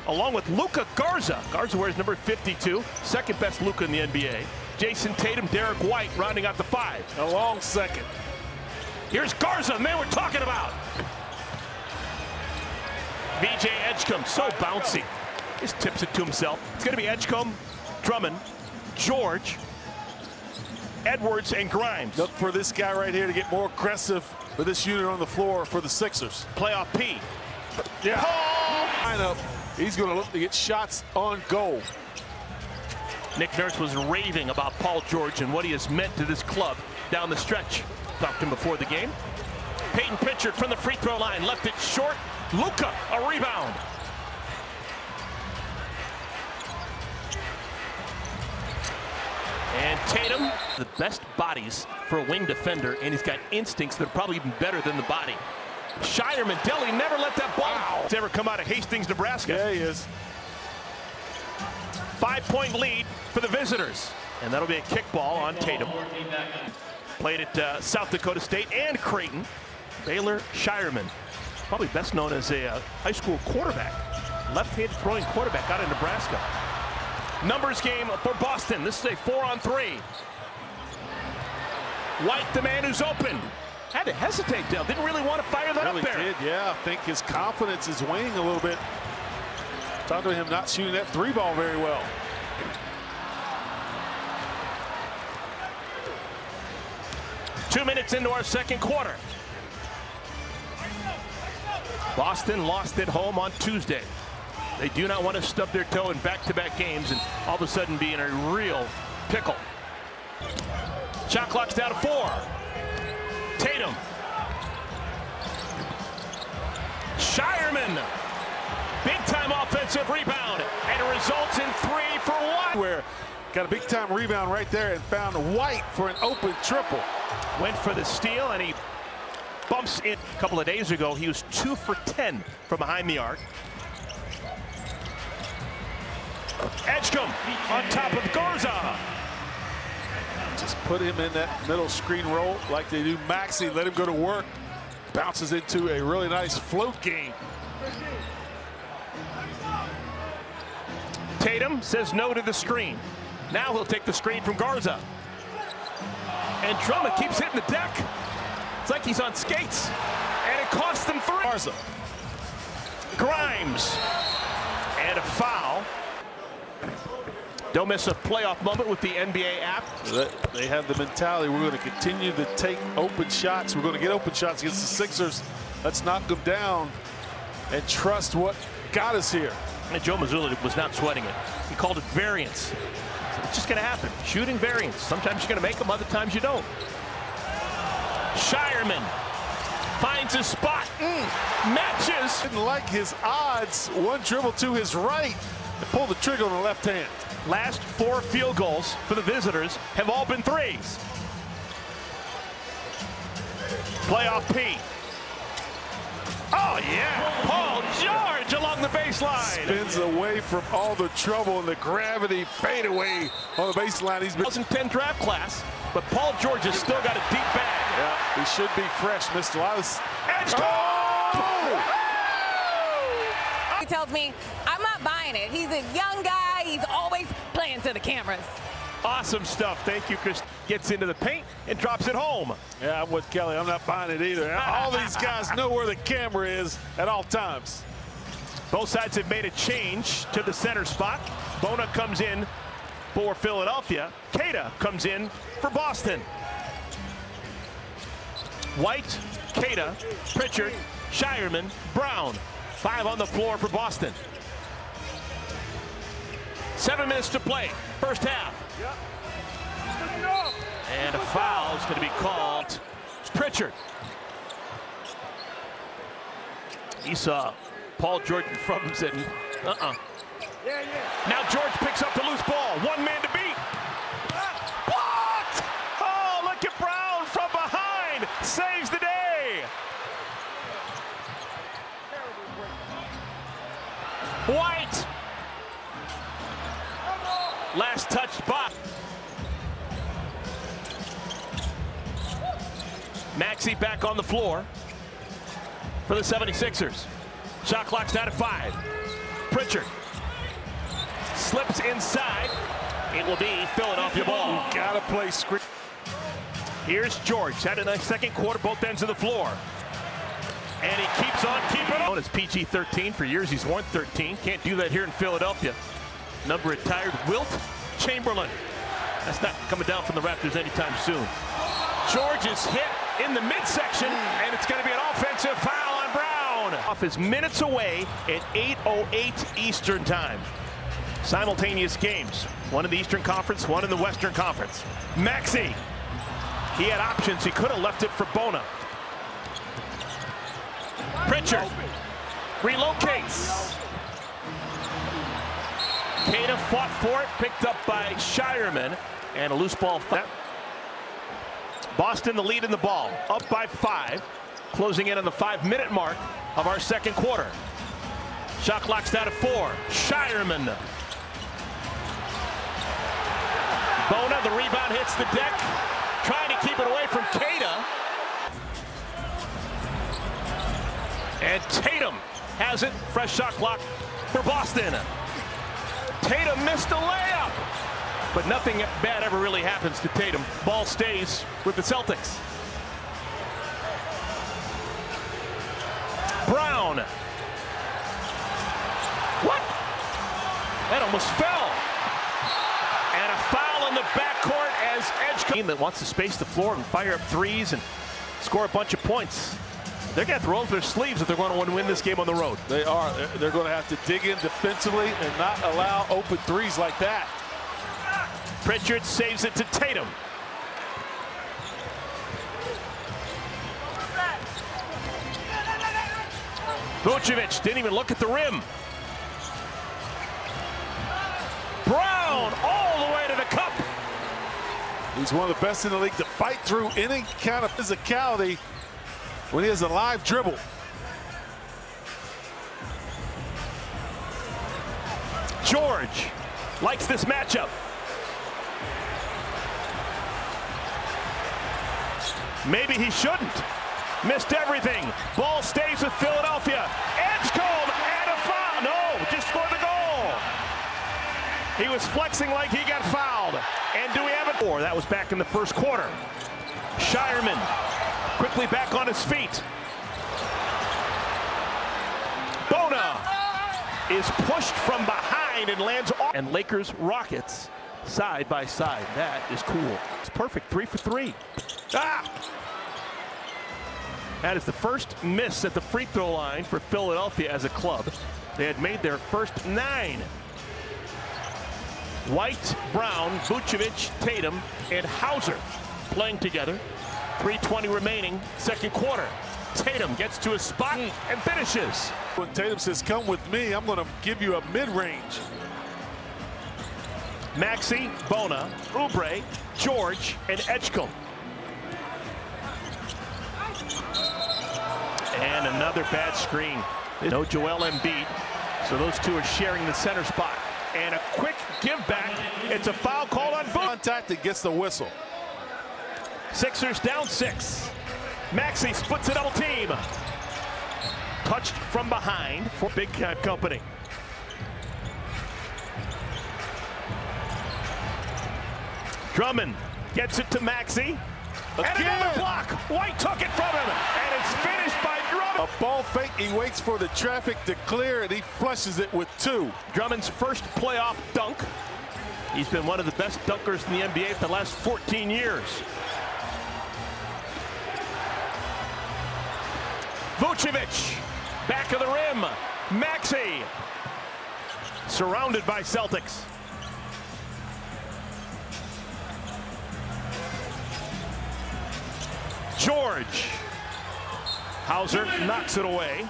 along with Luka Garza. Garza wears number 52, second best Luka in the NBA. Jason Tatum, Derek White rounding out the 5. A long second. Here's Garza, the man we're talking about. VJ Edgecombe, so bouncy. Just tips it to himself. It's going to be Edgecombe, Drummond, George, Edwards, and Grimes. Look for this guy right here to get more aggressive with this unit on the floor for the Sixers. Playoff P. Yeah. Lineup. He's going to look to get shots on goal. Nick Nurse was raving about Paul George and what he has meant to this club down the stretch. Talked to him before the game. Peyton Pritchard from the free throw line left it short. Luka, a rebound. And Tatum, the best bodies for a wing defender, and he's got instincts that are probably even better than the body. Shireman, Delhi never let that ball ever come out of Hastings, Nebraska. Yeah, he is. 5-point lead for the visitors. And that'll be a kickball on Tatum. Played at South Dakota State and Creighton. Baylor Shireman, probably best known as a high school quarterback. Left-handed throwing quarterback out of Nebraska. Numbers game for Boston. This is a 4-on-3. White, the man who's open. Had to hesitate, Dale. Didn't really want to fire that Really up there. did, yeah. I think his confidence is waning a little bit. Talking to him not shooting that 3-ball very well. Two minutes into our second quarter. Boston lost at home on Tuesday. They do not want to stub their toe in back-to-back games and all of a sudden be in a real pickle. Shot clock's down to 4. Tatum. Shireman. Big-time offensive rebound. And it results in 3 for White. Where got a big-time rebound right there and found White for an open triple. Went for the steal, and he bumps it. A couple of days ago, he was 2 for 10 from behind the arc. Edgecombe on top of Garza. Just put him in that middle screen roll like they do Maxey. Let him go to work. Bounces into a really nice float game. Tatum says no to the screen. Now he'll take the screen from Garza. And Drummond keeps hitting the deck. It's like he's on skates. And it costs them 3. Garza. Grimes. And a foul. Don't miss a playoff moment with the NBA app. They have the mentality, we're going to continue to take open shots. We're going to get open shots against the Sixers. Let's knock them down and trust what got us here. And Joe Mazzulla was not sweating it. He called it variance. So it's just going to happen. Shooting variance. Sometimes you're going to make them, other times you don't. Shireman finds his spot. Matches. Didn't like his odds. One dribble to his right and pull the trigger on the left hand. Last 4 field goals for the visitors have all been 3s. Playoff P. Oh, yeah. Paul George along the baseline. Spins away from all the trouble and the gravity fadeaway on the baseline. He's been 2010 draft class, but Paul George has still got a deep bag. Yeah, he should be fresh, Mr. Wallace. He tells me, I'm not buying it. He's a young guy. He's always playing to the cameras. Awesome stuff. Thank you, Chris. Gets into the paint and drops it home. Yeah, I'm with Kelly. I'm not buying it either. All these guys know where the camera is at all times. Both sides have made a change to the center spot. Bona comes in for Philadelphia. Queta comes in for Boston. White, Queta, Pritchard, Shireman, Brown. 5 on the floor for Boston. 7 minutes to play, first half. And a foul is going to be called. It's Pritchard. He saw Paul George in front of him, said, Now George picks up the loose ball. 1 man to beat. Blocked! Oh, look at Brown from behind. Saves the day. White. Last touched by. Maxey back on the floor for the 76ers. Shot clock's down at 5. Pritchard slips inside. It will be Philadelphia ball. Gotta play screen. Here's George. Had a nice second quarter, both ends of the floor. And he keeps on keeping on. It's PG-13. For years he's worn 13. Can't do that here in Philadelphia. Number retired, Wilt Chamberlain. That's not coming down from the Raptors anytime soon. George is hit in the midsection, and it's going to be an offensive foul on Brown. Off is minutes away at 8:08 Eastern time. Simultaneous games. One in the Eastern Conference, one in the Western Conference. Maxey. He had options. He could have left it for Bona. Pritchard relocates. Cada fought for it, picked up by Shireman, and a loose ball. Boston the lead in the ball, up by 5, closing in on the 5-minute mark of our second quarter. Shot clock's down to 4. Shireman. Bona, the rebound hits the deck, trying to keep it away from Cada. And Tatum has it. Fresh shot clock for Boston. Tatum missed a layup. But nothing bad ever really happens to Tatum. Ball stays with the Celtics. Brown. What? That almost fell. And a foul in the backcourt as Edge. Team that wants to space the floor and fire up threes and score a bunch of points. They're going to roll up their sleeves if they're going to want to win this game on the road. They are. They're going to have to dig in defensively and not allow open threes like that. Pritchard saves it to Tatum. Vucevic didn't even look at the rim. Brown all the way to the cup. He's one of the best in the league to fight through any kind of physicality when he has a live dribble. George likes this matchup. Maybe he shouldn't. Missed everything. Ball stays with Philadelphia. Edgecombe and a foul. No, just scored the goal. He was flexing like he got fouled. And do we have it? That was back in the first quarter. Shireman quickly back on his feet. Bona is pushed from behind and lands off. And Lakers Rockets side by side. That is cool. It's perfect. 3 for 3. Ah! That is the first miss at the free throw line for Philadelphia as a club. They had made their first 9. White, Brown, Vucevic, Tatum, and Hauser playing together. 3:20 remaining, second quarter. Tatum gets to a spot and finishes. When Tatum says, "Come with me, I'm going to give you a mid-range." Maxey, Bona, Oubre, George, and Edgecombe. And another bad screen. No Joel Embiid, so those two are sharing the center spot. And a quick give back. It's a foul called on Vucevic. Contact that gets the whistle. Sixers down 6. Maxey splits a double team. Touched from behind for Big Cat Company. Drummond gets it to Maxey. And another block. White took it from him. And it's finished by Drummond. A ball fake. He waits for the traffic to clear, and he flushes it with 2. Drummond's first playoff dunk. He's been one of the best dunkers in the NBA for the last 14 years. Vucevic, back of the rim. Maxey, surrounded by Celtics. George. Hauser knocks it away.